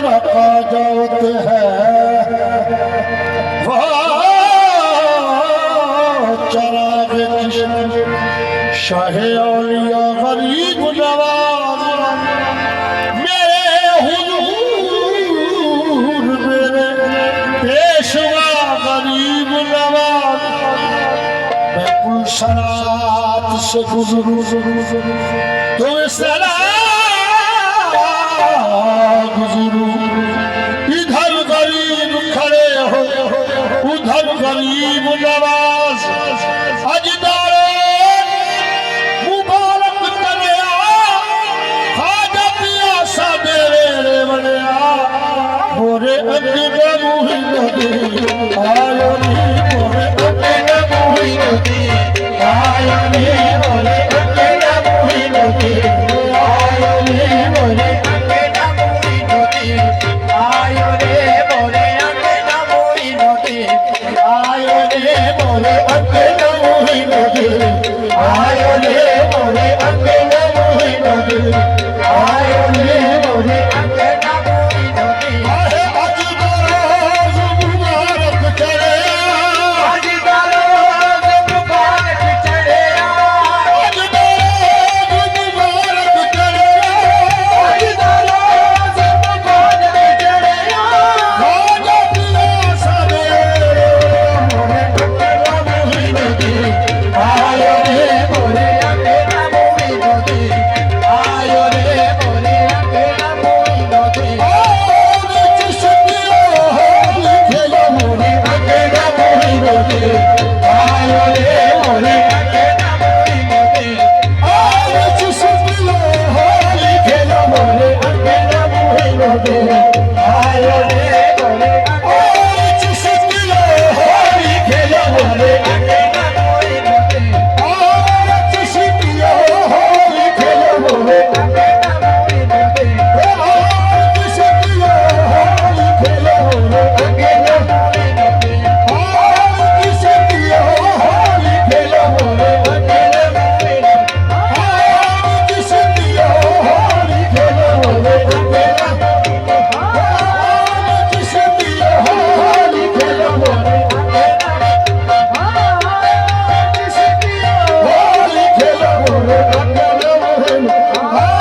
रखा जात है चराग शाह औलिया गरीब नवाज मेरे हुजूर मेरे पेशवा गरीब नवाज मैं गुलशनात से गुजरू तुम गुजरू इधर गरीब खड़े हो उधर गरीब नवाज अजदारो मुबारक तनया खाजा पिया सा मेरे रे बनया मोरे अगने मुही नदी आयो नी मोरे अगने मुही नदी आयो नी मोरे अगने मुही नदी आयो नी मोरे आयो रे मोरे अगना मोही नदी आयो रे मोरे अगना मोही नदी आयो रे मोरे अगना मोही नदी आयो रे मोरे अगना मोही नदी आहे अजदारोज मुबारक चढ़े अजदारोज मुबारक चढ़े अजदारोज मुबारक चढ़े अजदारोज मुबारक चढ़े खाजा पिया सा मेरे मोरे अगना मोही नदी आयो रे मोरे अगना मोही नदी आयो रे मोरे अगना मोही नदी चिश्तिया लिखेला मोरे अगना मोही नदी आयो रे मोरे अगना मोही नदी चिश्तिया लिखेला मोरे अगना मोही नदी आयो रे मोरे चिश्तिया लिखेला मोरे अगना मोही नदी चिश्तिया लिखेला मोरे अगना मोही नदी चिश्तिया लिखेला मोरे अगना मोही नदी चिश्तिया लिखेला मोरे अगना मोही नदी चिश्तिया लिखेला मोरे अगना चिश्तिया लिखेला मोरे अगना चिश्तिया लिखेला मोरे अगना मोही नदी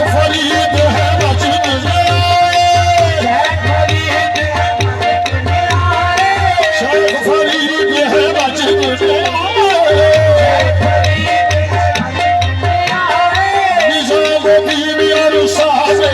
फरीद है मस्जिद में आए, शेख फरीद है मस्जिद में आए, निजामुद्दीन और साहब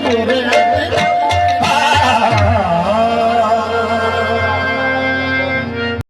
Thank you.